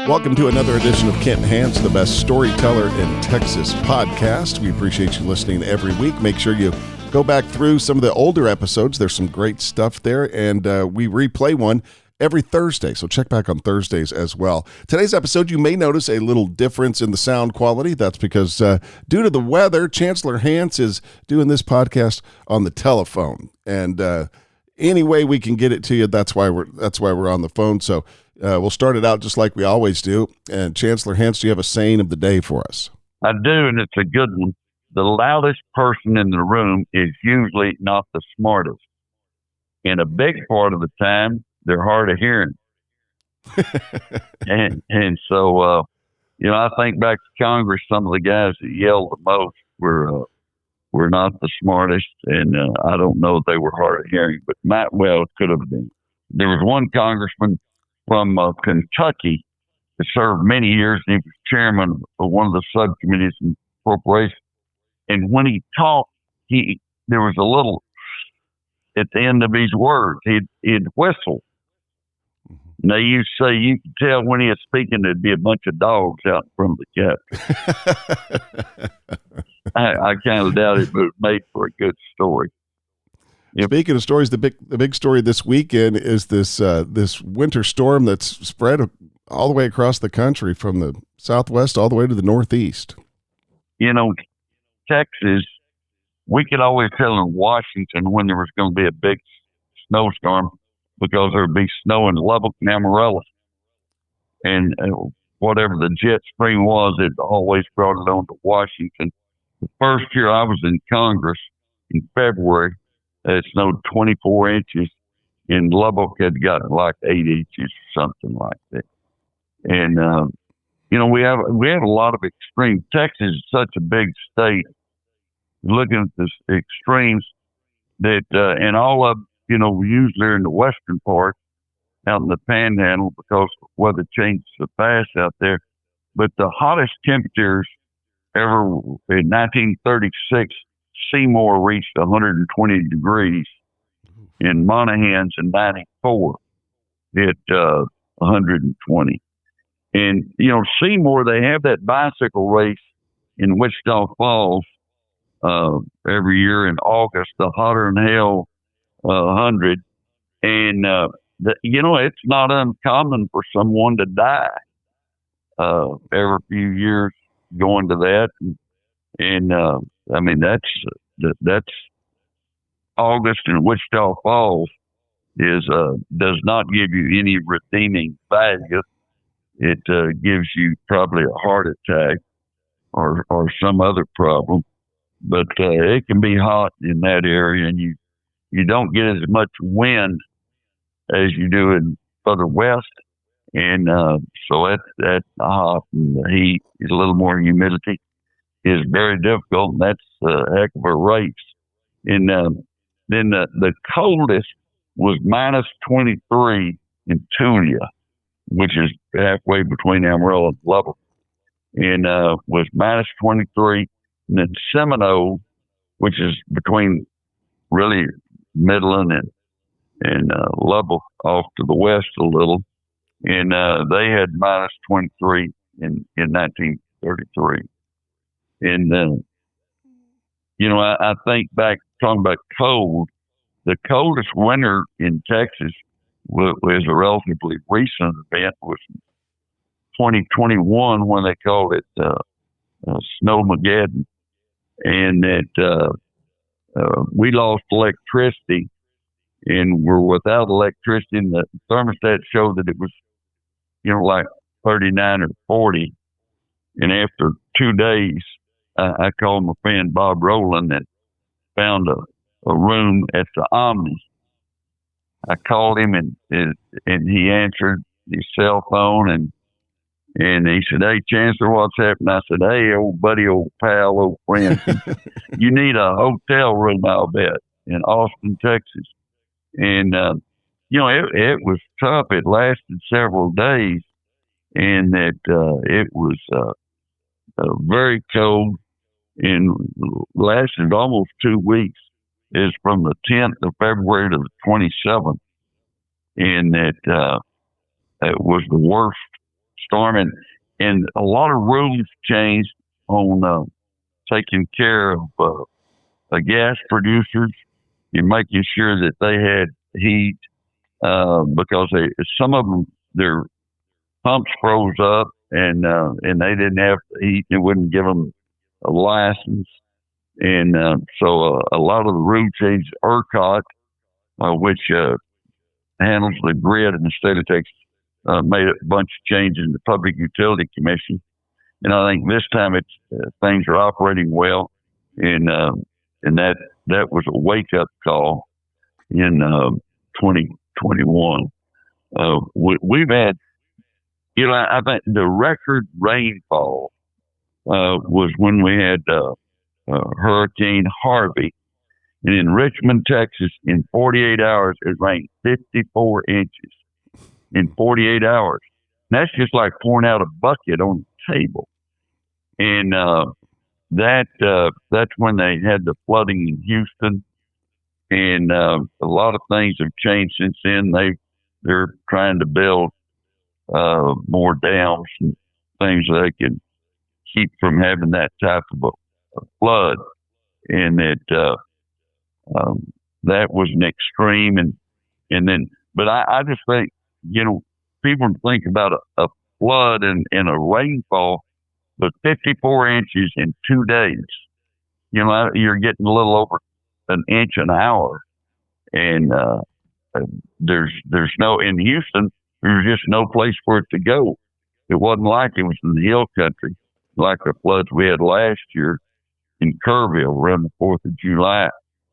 Welcome to another edition of Kent Hance, the best storyteller in Texas podcast. We appreciate you listening every week. Make sure you go back through some of the older episodes. There's some great stuff there, and we replay one every Thursday, so check back on Thursdays as well. Today's episode, you may notice a little difference in the sound quality. That's because due to the weather, Chancellor Kent is doing this podcast on the telephone, and any way we can get it to you, that's why we're on the phone. So we'll start it out just like we always do. And Chancellor Kent, do you have a saying of the day for us? I do, and it's a good one. The loudest person in the room is usually not the smartest. And a big part of the time, they're hard of hearing. and so, I think back to Congress, some of the guys that yelled the most were not the smartest, and I don't know if they were hard of hearing, but might well could have been. There was one congressman from Kentucky that served many years, and he was chairman of one of the subcommittees in appropriations. And when he talked, there was a little at the end of his words. He'd whistle. And they used to say you could tell when he was speaking there'd be a bunch of dogs out in front of the cabin. I kind of doubt it, but it made for a good story. Speaking of stories, the big story this weekend is this winter storm that's spread all the way across the country from the southwest all the way to the northeast. Texas, we could always tell in Washington when there was going to be a big snowstorm because there would be snow in Lubbock and Amarillo. And whatever the jet stream was, it always brought it on to Washington. The first year I was in Congress in February, it snowed 24 inches, and Lubbock had gotten like 8 inches or something like that. And, we have a lot of extremes. Texas is such a big state. Looking at the extremes that, and all of, we usually are in the western part, out in the panhandle, because the weather changes so fast out there. But the hottest temperatures ever in 1936, Seymour reached 120 degrees. In Monahans in 94, hit 120. And, Seymour, they have that bicycle race in Wichita Falls every year in August, the Hotter Than Hell 100. And, it's not uncommon for someone to die every few years going to that. And that's August in Wichita Falls does not give you any redeeming value. It gives you probably a heart attack or some other problem. But it can be hot in that area, and you don't get as much wind as you do in further west. And so that hot and the heat is a little more humidity is very difficult, and that's a heck of a race. And then the coldest was minus 23 in Tulia, which is halfway between Amarillo and Lubbock, and was minus 23. And then Seminole, which is between really Midland and Lubbock off to the west a little, and they had minus 23 in 1933. And I think back talking about cold, the coldest winter in Texas was a relatively recent event, was 2021 when they called it Snowmageddon, and that we lost electricity and were without electricity, and the thermostat showed that it was like 39 or 40. And after 2 days, I called my friend Bob Rowland that found a room at the Omni. I called him and he answered his cell phone and he said, "Hey, Chancellor, what's happening?" I said, "Hey, old buddy, old pal, old friend, you need a hotel room, I'll bet, in Austin, Texas." And, it was tough. It lasted several days, and it was very cold and lasted almost 2 weeks. It's from the 10th of February to the 27th. And it was the worst snowstorm, and a lot of rules changed on taking care of gas producers and making sure that they had heat because some of them their pumps froze up and they didn't have heat. It wouldn't give them a license, and so a lot of the rule changes. ERCOT, which handles the grid in the state of Texas, made a bunch of changes in the Public Utility Commission, and I think this time things are operating well, and that was a wake up call in 2021. We've had, I think the record rainfall was when we had Hurricane Harvey. And in Richmond, Texas, in 48 hours, it rained 54 inches in 48 hours. And that's just like pouring out a bucket on the table. And that's when they had the flooding in Houston. And a lot of things have changed since then. They're trying to build more dams and things so they can keep from having that type of a flood. And that was an extreme, and then, but I just think, people think about a flood and a rainfall, but 54 inches in 2 days, you're getting a little over an inch an hour, and there's no, in Houston, there's just no place for it to go. It wasn't like it was in the hill country, like the floods we had last year in Kerrville around the 4th of July.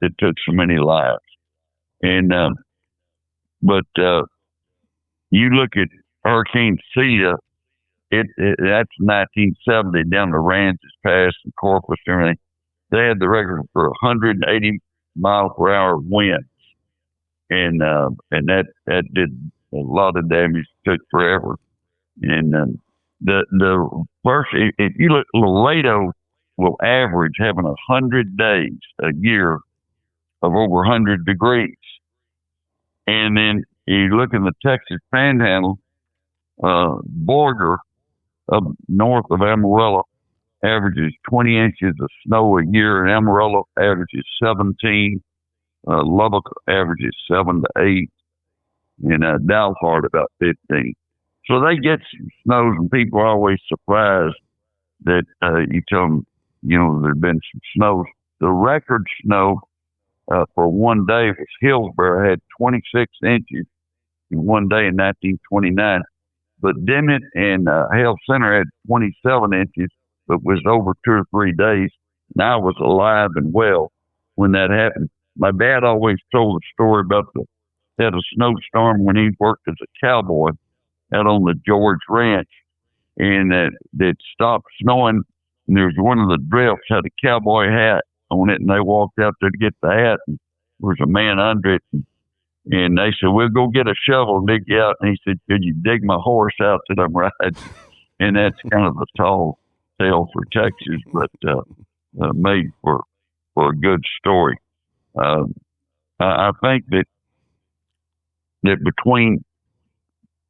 That took so many lives. And, but you look at Hurricane Zeta, that's 1970 down to Rances Pass and Corpus and everything. They had the record for 180 mile per hour winds. And that did a lot of damage, took forever. And the first, if you look, Laredo will average having 100 days a year of over 100 degrees. And then you look in the Texas Panhandle, Borger up north of Amarillo averages 20 inches of snow a year, and Amarillo averages 17. Lubbock averages 7 to 8, and Dalhart about 15. So they get some snows, and people are always surprised that you tell them, there've been some snows. The record snow for one day was Hillsborough, had 26 inches in one day in 1929. But Dimmitt and Hale Center had 27 inches, but was over 2 or 3 days. And I was alive and well when that happened. My dad always told a story about had a snowstorm when he worked as a cowboy out on the George Ranch, and that stopped snowing. And there was one of the drifts had a cowboy hat on it, and they walked out there to get the hat, and there was a man under it, and they said, "We'll go get a shovel and dig you out." And he said, "Could you dig my horse out that I'm riding?" And that's kind of a tall tale for Texas, but made for a good story. I think that between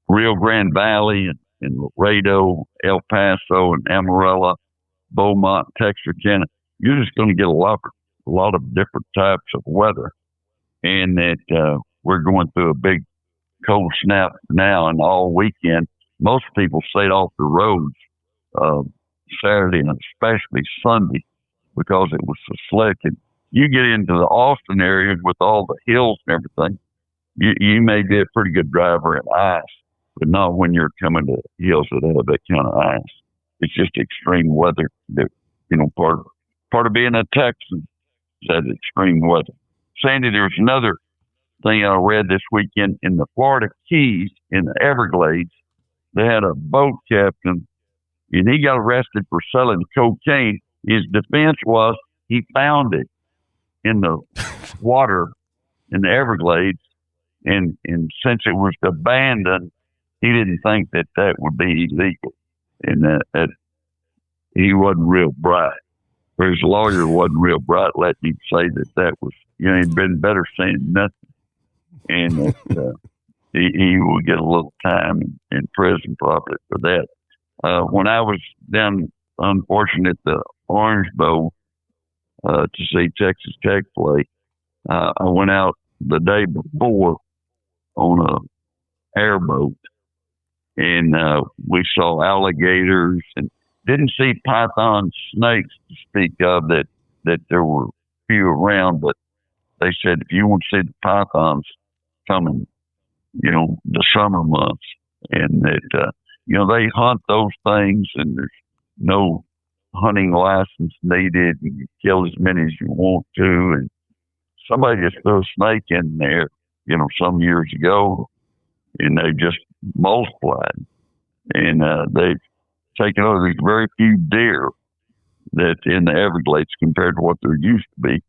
Rio Grande Valley and Laredo, El Paso, and Amarillo, Beaumont, Texarkana, you're just going to get a lot of different types of weather, and that we're going through a big cold snap now, and all weekend most people stayed off the roads Saturday and especially Sunday because it was so slick. And you get into the Austin area with all the hills and everything, you may be a pretty good driver in ice, but not when you're coming to hills that have that kind of ice. It's just extreme weather that, part of being a Texan is that extreme weather. Sandy, there's another thing I read this weekend in the Florida Keys in the Everglades. They had a boat captain, and he got arrested for selling cocaine. His defense was he found it in the water in the Everglades, and since it was abandoned, he didn't think that would be illegal, and that he wasn't real bright. Or his lawyer wasn't real bright, letting him say that was, he'd been better saying nothing, and that he will get a little time in prison probably for that. When I was down, unfortunate, at the Orange Bowl to see Texas Tech play, I went out the day before on a airboat, and we saw alligators and didn't see python snakes to speak of that there were few around, but they said if you want to see the pythons coming, the summer months, and that they hunt those things, and there's no hunting license needed, and you kill as many as you want to, and somebody just threw a snake in there, some years ago, and they just multiplied, and they've taken over. There's very few deer that's in the Everglades compared to what there used to be,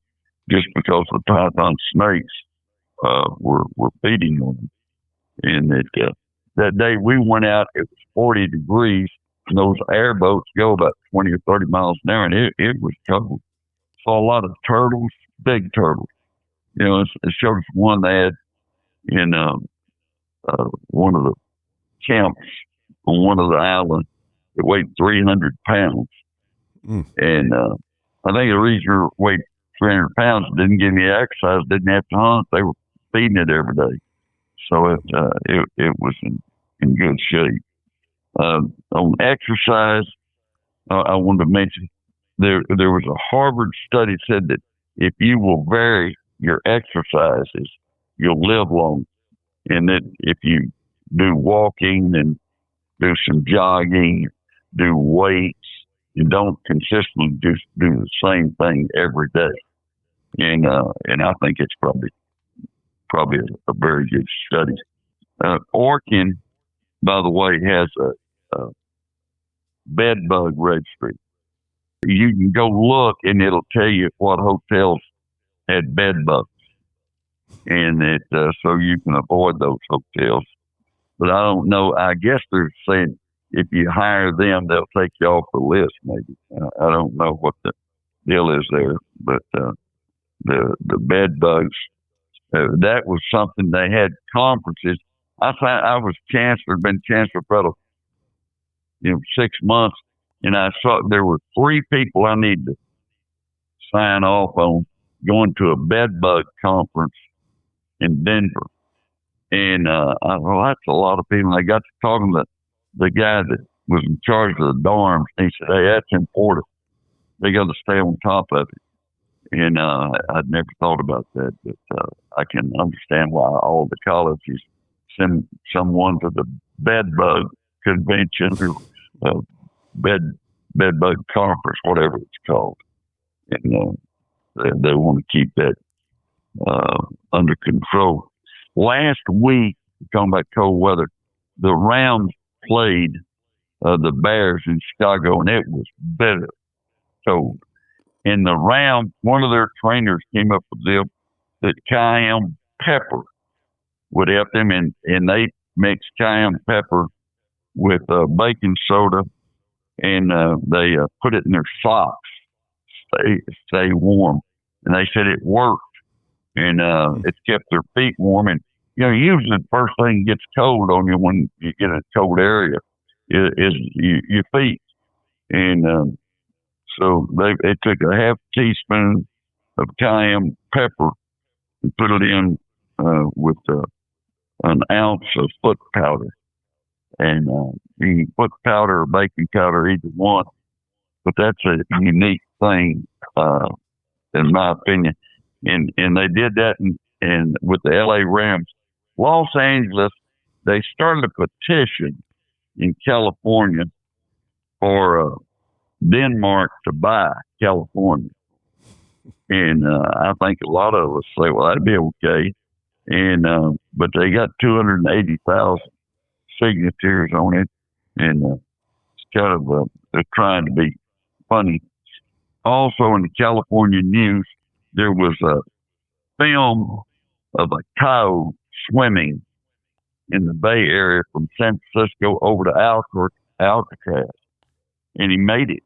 just because the python snakes were feeding on them. And that day we went out, it was 40 degrees, and those airboats go about 20 or 30 miles an hour, and it was cold. Saw a lot of turtles, big turtles. It showed us one they had in one of the camps on one of the islands that weighed 300 pounds. Mm. And I think the reason it weighed 300 pounds, didn't give me exercise, didn't have to hunt. They were feeding it every day. So it was in good shape. On exercise, I wanted to mention there was a Harvard study that said that if you will vary your exercises, you'll live long. And that if you do walking and do some jogging, do weights, you don't consistently do the same thing every day. And I think it's probably a very good study. Orkin, by the way, has a bed bug registry. You can go look, and it'll tell you what hotels had bed bugs, and so you can avoid those hotels. But I don't know. I guess they're saying if you hire them, they'll take you off the list. Maybe I don't know what the deal is there, but the bed bugs. That was something they had conferences. I was chancellor, been chancellor for about 6 months, and I saw there were 3 people I needed to sign off on going to a bed bug conference in Denver. And I thought, that's a lot of people. And I got to talking to the guy that was in charge of the dorms. And he said, hey, that's important. They got to stay on top of it. And I'd never thought about that, but I can understand why all the colleges send someone to the bed bug convention or bed bug conference, whatever it's called. And they want to keep that under control. Last week, talking about cold weather, the Rams played the Bears in Chicago, and it was bitter cold. And the Rams, one of their trainers came up with the deal that cayenne pepper would help them, and they mixed cayenne pepper with baking soda, and they put it in their socks, stay warm. And they said it worked, and it kept their feet warm. And usually the first thing that gets cold on you when you get in a cold area is your feet. And so they took a half teaspoon of cayenne pepper and put it in with an ounce of foot powder. And you can put powder or baking powder, either one. But that's a unique thing, in my opinion. And they did that and with the LA Rams. Los Angeles, they started a petition in California for Denmark to buy California. And I think a lot of us say, well, that'd be okay. And but they got 280,000 signatures on it. And it's kind of, they're trying to be funny. Also in the California news, there was a film of a coyote swimming in the Bay Area from San Francisco over to Alcatraz, and he made it.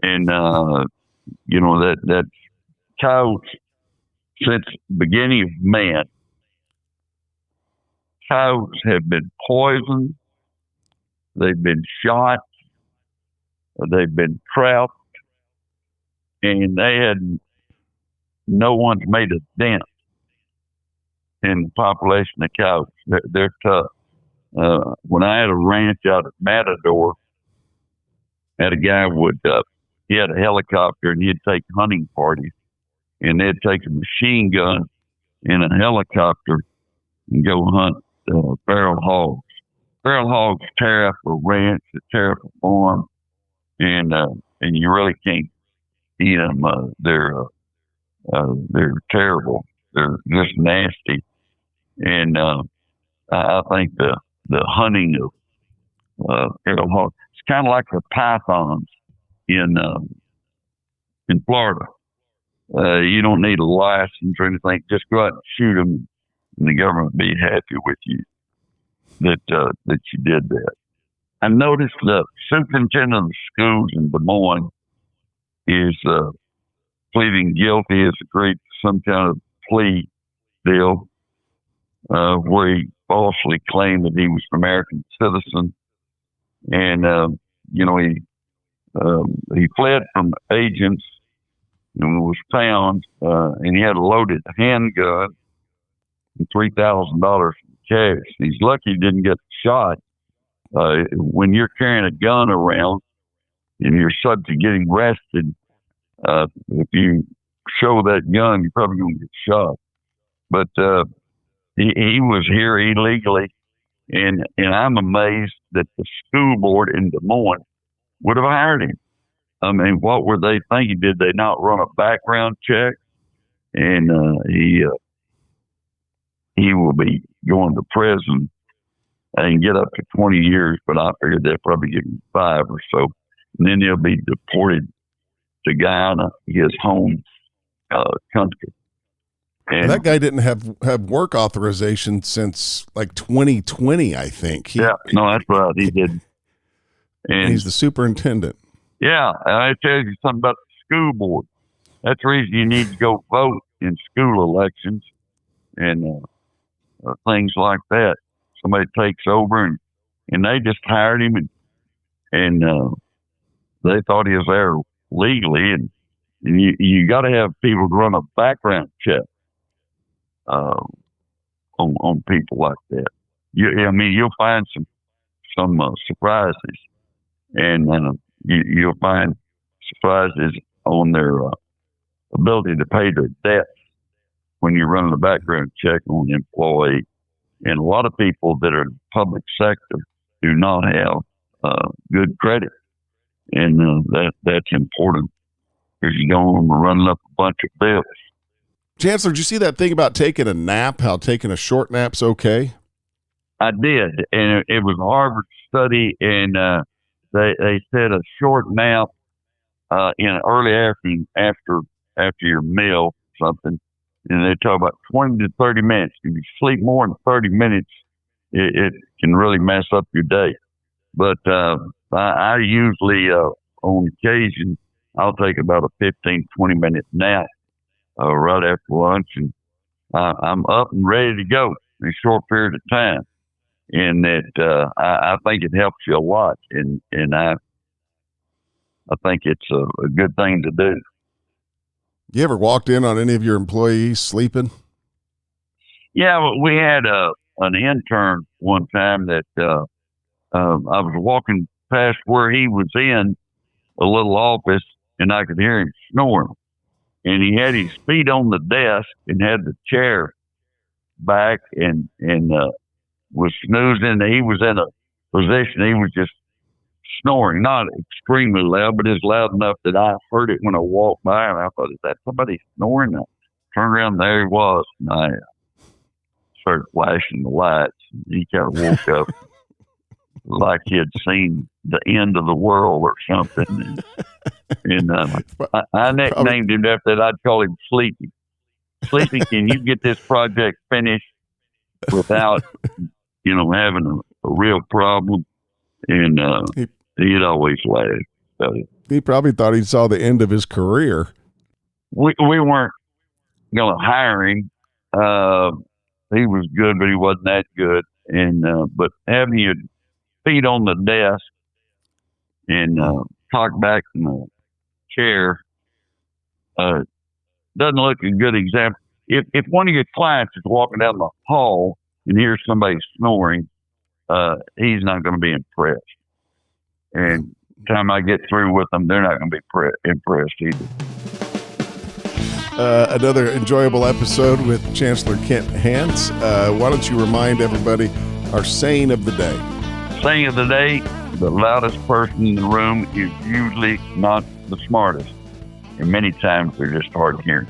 And that coyotes, since the beginning of man, coyotes have been poisoned. they've been shot, they've been trapped, and no one's made a dent in the population of cows. They're tough. When I had a ranch out at Matador, had a guy he had a helicopter and he'd take hunting parties, and they'd take a machine gun and a helicopter and go hunt feral hogs. Feral hogs tear up a ranch, they tear up a farm, and you really can't eat them. They're terrible. They're just nasty, and I think the hunting of feral hogs, it's kind of like the pythons in Florida. You don't need a license or anything. Just go out and shoot them, and the government will be happy with you that you did that. I noticed the superintendent of the schools in Des Moines is pleading guilty as agreed to some kind of plea deal where he falsely claimed that he was an American citizen, and he fled from agents and was found, and he had a loaded handgun and $3,000 in cash. He's lucky he didn't get shot. When you're carrying a gun around and you're subject to getting arrested, if you show that gun, you're probably going to get shot. But he was here illegally, and I'm amazed that the school board in Des Moines would have hired him. I mean, what were they thinking? Did they not run a background check? And he will be going to prison and get up to 20 years, but I figured they'll probably give him 5 or so. And then he'll be deported to Guyana, his home country. And that guy didn't have work authorization since like 2020, I think. Yeah, no, that's right. He did. And he's the superintendent. Yeah, I tell you something about the school board. That's the reason you need to go vote in school elections and things like that. Somebody takes over, and they just hired him, and they thought he was there legally, and you got to have people run a background check on people like that. You'll find some surprises, and you'll find surprises on their ability to pay their debts when you're running a background check on an employee. And a lot of people that are in the public sector do not have good credit, and that's important because you don't want them running up a bunch of bills. Chancellor, did you see that thing about taking a nap, how taking a short nap's okay? I did, and it was a Harvard study, and they said a short nap in early afternoon after your meal or something, and they talk about 20 to 30 minutes. If you sleep more than 30 minutes, it can really mess up your day. But I usually, on occasion, I'll take about a 15, 20-minute nap right after lunch, and I'm up and ready to go in a short period of time. And that I think it helps you a lot, and I think it's a good thing to do. You ever walked in on any of your employees sleeping? Yeah, we had an intern one time that I was walking past where he was in a little office, and I could hear him snoring. And he had his feet on the desk and had the chair back and was snoozing. He was in a position, he was just snoring, not extremely loud, but it's loud enough that I heard it when I walked by, and I thought, is that somebody snoring? I turned around, there he was, and I started flashing the lights. He kind of woke up like he had seen the end of the world or something. And I nicknamed him after that. I'd call him Sleepy. Sleepy, can you get this project finished without, having a real problem? And he'd always laugh about it. He probably thought he saw the end of his career. We weren't going to hire him. He was good, but he wasn't that good. And but having you feet on the desk and talk back in the chair doesn't look a good example. If one of your clients is walking down the hall and hears somebody snoring, he's not going to be impressed. And the time I get through with them, they're not going to be impressed either. Another enjoyable episode with Chancellor Kent Hance. Why don't you remind everybody our saying of the day? Saying of the day, the loudest person in the room is usually not the smartest. And many times they're just hard of hearing.